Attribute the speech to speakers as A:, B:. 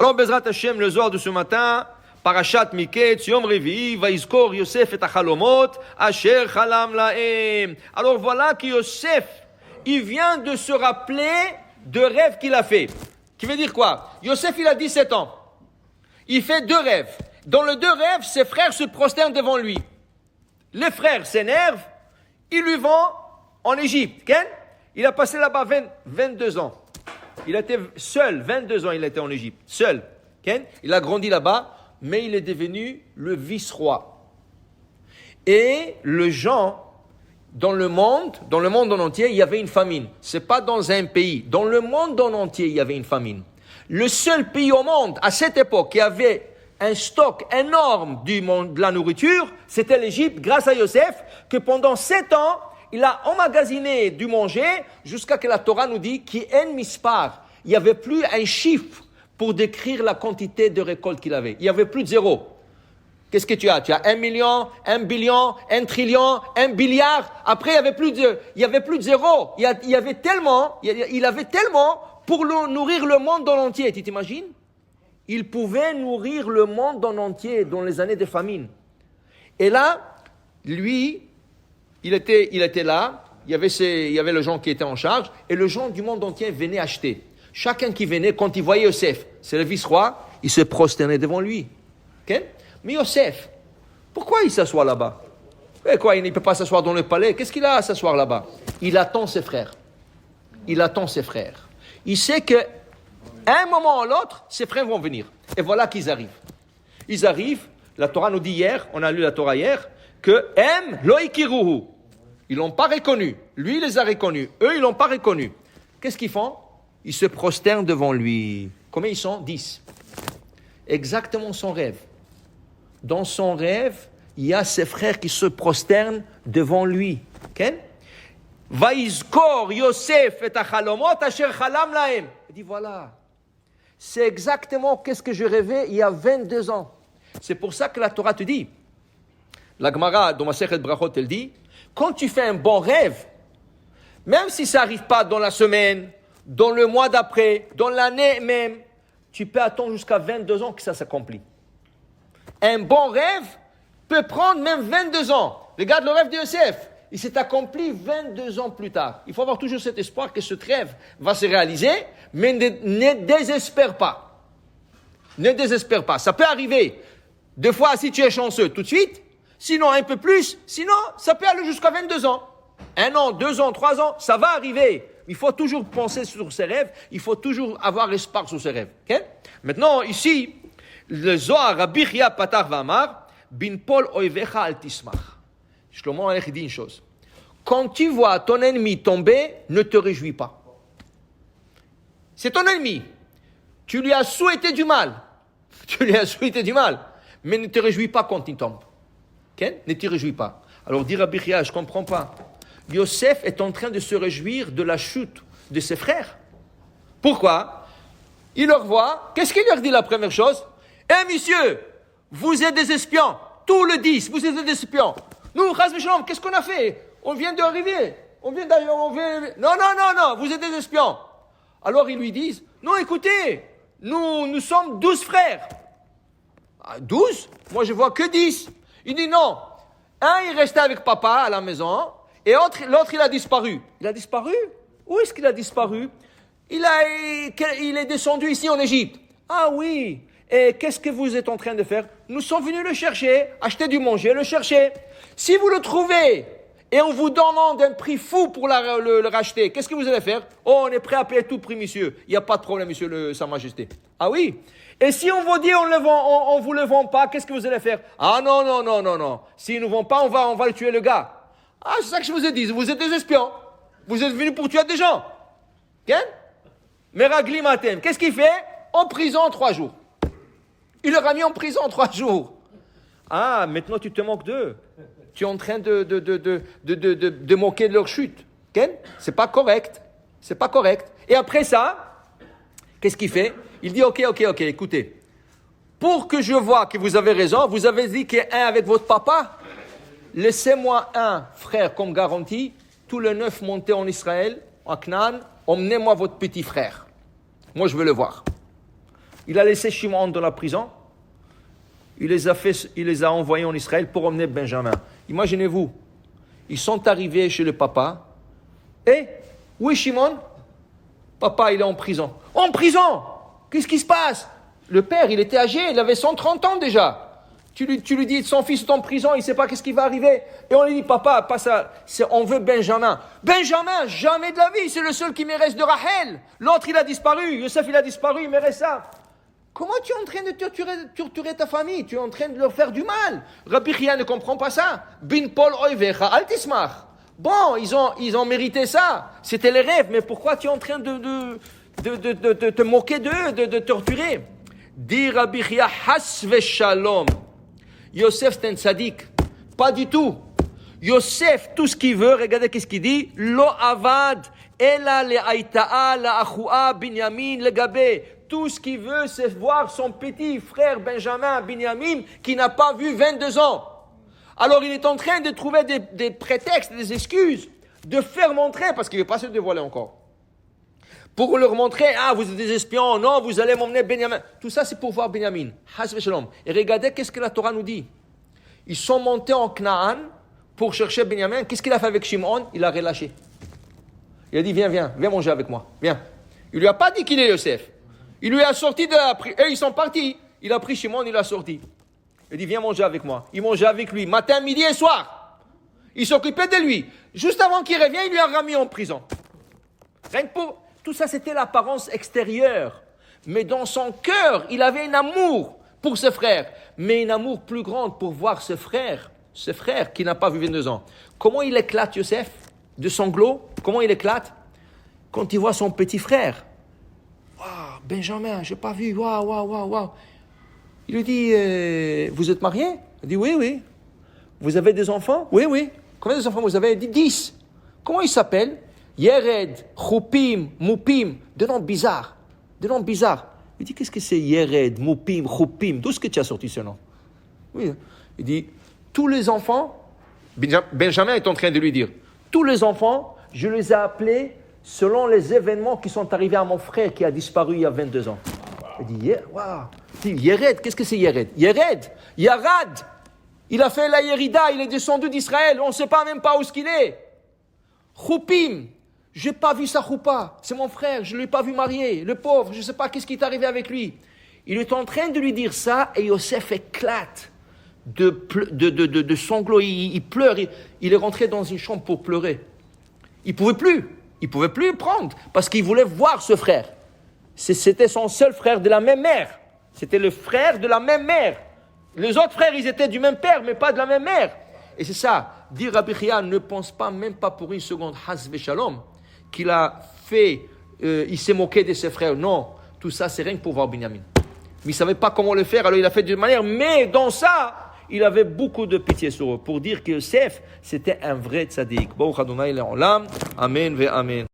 A: Alors, Bezrat Hashem, le Zohar de ce matin, Parashat Miketz, Yom Revi, Vaizkor Yosef et Achalomot, Asher Chalam Laem. Alors voilà que Yosef, il vient de se rappeler de rêves qu'il a fait. Qui veut dire quoi? Yosef, il a 17 ans. Il fait 2 rêves. Dans les 2 rêves, ses frères se prosternent devant lui. Les frères s'énervent, ils lui vont en Égypte. Il a passé là-bas 22 ans. Il était seul, 22 ans il était en Égypte, seul. Il a grandi là-bas, mais il est devenu le vice-roi. Et les gens, dans le monde en entier, il y avait une famine. Ce n'est pas dans un pays, dans le monde en entier, il y avait une famine. Le seul pays au monde, à cette époque, qui avait un stock énorme de la nourriture, c'était l'Égypte, grâce à Yosef, que pendant 7 ans, il a emmagasiné du manger, jusqu'à que la Torah nous dit qu'il y a un mispar. Il n'y avait plus un chiffre pour décrire la quantité de récolte qu'il avait. Il n'y avait plus de 0. Qu'est-ce que tu as? Tu as 1 million, 1 billion, 1 trillion, 1 billiard. Après, il n'y avait plus de 0. Il avait tellement pour nourrir le monde en entier. Tu t'imagines? Il pouvait nourrir le monde en entier dans les années de famine. Et là, lui, il était là. Il y avait les gens qui étaient en charge. Et les gens du monde entier venaient acheter. Chacun qui venait, quand il voyait Yosef, c'est le vice-roi, il se prosternait devant lui. Okay? Mais Yosef, pourquoi il s'assoit là-bas? Quoi, il ne peut pas s'asseoir dans le palais. Qu'est-ce qu'il a à s'asseoir là-bas? Il attend ses frères. Il sait qu'à un moment ou l'autre, ses frères vont venir. Et voilà qu'ils arrivent. La Torah nous dit hier, on a lu la Torah hier, que Em loikiruhu. Ils ne l'ont pas reconnu. Lui, il les a reconnus. Eux, ils ne l'ont pas reconnu. Qu'est-ce qu'ils font? Ils se prosternent devant lui. Combien ils sont? 10. Exactement son rêve. Dans son rêve, il y a ses frères qui se prosternent devant lui. Vaizkor Yosef et Achalomot asher chalam laem. Il dit voilà. C'est exactement qu'est-ce que je rêvais il y a 22 ans. C'est pour ça que la Torah te dit. La Gemara, dans Masechet Brachot, elle dit, quand tu fais un bon rêve, même si ça n'arrive pas dans la semaine, dans le mois d'après, dans l'année même, tu peux attendre jusqu'à 22 ans que ça s'accomplit. Un bon rêve peut prendre même 22 ans. Regarde le rêve de Yosef. Il s'est accompli 22 ans plus tard. Il faut avoir toujours cet espoir que ce rêve va se réaliser, mais ne désespère pas. Ne désespère pas. Ça peut arriver. Des fois, si tu es chanceux, tout de suite. Sinon, un peu plus. Sinon, ça peut aller jusqu'à 22 ans. 1 an, 2 ans, 3 ans, ça va arriver. Il faut toujours penser sur ses rêves. Il faut toujours avoir l'espoir sur ses rêves. Okay? Maintenant, ici, le Zohar, Rabbi Chia Patar Vamar, Bin Pol Oivecha Al Tismach. Shlomo Amelech dit une chose. Quand tu vois ton ennemi tomber, ne te réjouis pas. C'est ton ennemi. Tu lui as souhaité du mal. Mais ne te réjouis pas quand il tombe. Okay? Ne te réjouis pas. Alors, dit Rabbi Chia, je ne comprends pas. Yosef est en train de se réjouir de la chute de ses frères. Pourquoi? Il leur voit. Qu'est-ce qu'il leur dit la première chose? Messieurs, vous êtes des espions. Tous le disent, vous êtes des espions. Nous, Chas v'Shalom, qu'est-ce qu'on a fait? On vient d'arriver. Non, vous êtes des espions. Alors ils lui disent, non, écoutez, nous sommes 12 frères. 12? Moi, je vois que 10. Il dit non. Un, il restait avec papa à la maison, et l'autre, il a disparu. Il a disparu? Où est-ce qu'il a disparu? Il est descendu ici en Égypte. Ah oui. Et qu'est-ce que vous êtes en train de faire? Nous sommes venus le chercher, acheter du manger, le chercher. Si vous le trouvez, et on vous donne un prix fou pour le racheter, qu'est-ce que vous allez faire? Oh, on est prêt à payer tout prix, monsieur. Il n'y a pas de problème, monsieur, Sa Majesté. Ah oui? Et si on vous dit on vous le vend pas, qu'est-ce que vous allez faire? Ah non. S'ils ne vend pas, on va le tuer, le gars. Ah, c'est ça que je vous ai dit. Vous êtes des espions. Vous êtes venus pour tuer des gens. Meragli Matem. Qu'est-ce qu'il fait? En prison 3 jours. Il leur a mis en prison 3 jours. Ah, maintenant tu te moques d'eux. Tu es en train de moquer de leur chute. C'est pas correct. Et après ça, qu'est-ce qu'il fait? Il dit, ok, écoutez. Pour que je vois que vous avez raison, vous avez dit qu'il y a un avec votre papa. Laissez-moi un frère comme garantie. Tous les 9 montez en Israël, en Canaan. Emmenez-moi votre petit frère. Moi, je veux le voir. Il a laissé Shimon dans la prison. Il les a envoyés en Israël pour emmener Benjamin. Imaginez-vous, ils sont arrivés chez le papa. Et, où est Shimon? Papa, il est en prison. En prison? Qu'est-ce qui se passe? Le père, il était âgé, il avait 130 ans déjà. Tu lui dis, son fils est en prison, il ne sait pas qu'est-ce qui va arriver. Et on lui dit, papa, pas ça, on veut Benjamin. Benjamin, jamais de la vie, c'est le seul qui me reste de Rachel. L'autre, il a disparu. Yosef, il a disparu, il me reste ça. Comment tu es en train de torturer ta famille? Tu es en train de leur faire du mal. Rabbi Chia ne comprend pas ça. Bin Pol Oivecha Altismach. Bon, ils ont mérité ça. C'était les rêves, mais pourquoi tu es en train de te moquer d'eux, de torturer? Dit Rabbi Chia, Has Veshalom. Yosef, c'est un tzaddik. Pas du tout. Yosef, tout ce qu'il veut, regardez qu'est-ce qu'il dit. Lo avad, ela le aïta'a, la achua, Binyamin, le gabé. Tout ce qu'il veut, c'est voir son petit frère Benjamin, Binyamin, qui n'a pas vu 22 ans. Alors il est en train de trouver des prétextes, des excuses, de faire montrer, parce qu'il ne veut pas se dévoiler encore. Pour leur montrer, vous êtes des espions, non, vous allez m'emmener Benjamin. Tout ça, c'est pour voir Benjamin. Et regardez qu'est-ce que la Torah nous dit. Ils sont montés en Canaan pour chercher Benjamin. Qu'est-ce qu'il a fait avec Shimon? Il l'a relâché. Il a dit, viens manger avec moi, viens. Il lui a pas dit qu'il est Yosef. Il lui a sorti de la prison. Et ils sont partis. Il a pris Shimon, il l'a sorti. Il dit, viens manger avec moi. Il mangeait avec lui, matin, midi et soir. Il s'occupait de lui. Juste avant qu'il revienne, il lui a remis en prison. Rien que pour... Tout ça, c'était l'apparence extérieure. Mais dans son cœur, il avait un amour pour ce frère. Mais un amour plus grand pour voir ce frère qui n'a pas vu 22 ans. Comment il éclate, Yosef, de sanglots? Comment il éclate? Quand il voit son petit frère. Waouh, Benjamin, je n'ai pas vu. Waouh. Il lui dit, vous êtes marié? Il dit, oui. Vous avez des enfants? Oui. Combien d'enfants vous avez? Il dit, 10. Comment il s'appelle? Yered, Choupim, Moupim, des noms bizarres. Il dit, qu'est-ce que c'est Yered, Moupim, Choupim? D'où est-ce que tu as sorti ce nom? Oui. Il dit, tous les enfants, Benjamin est en train de lui dire, tous les enfants, je les ai appelés selon les événements qui sont arrivés à mon frère qui a disparu il y a 22 ans. Il dit, Yered, qu'est-ce que c'est Yered? Yered, Yarad, il a fait la Yerida, il est descendu d'Israël, on ne sait pas même pas où ce qu'il est. Choupim, je n'ai pas vu sa choupa, c'est mon frère, je ne l'ai pas vu marié, le pauvre, je ne sais pas qu'est-ce qui est arrivé avec lui. Il est en train de lui dire ça et Yosef éclate de sanglots, il pleure, il est rentré dans une chambre pour pleurer. Il ne pouvait plus prendre parce qu'il voulait voir ce frère. C'était son seul frère de la même mère. C'était le frère de la même mère. Les autres frères, ils étaient du même père, mais pas de la même mère. Et c'est ça, dire Rabbi Chia ne pense pas, même pas pour une seconde, Has Veshalom, qu'il a fait, il s'est moqué de ses frères. Non, tout ça, c'est rien que pour voir Binyamin. Mais il ne savait pas comment le faire, alors il a fait d'une manière, mais dans ça, il avait beaucoup de pitié sur eux, pour dire que Yosef, c'était un vrai tzaddik. Baruch Adonai le'olam, Amen ve Amen.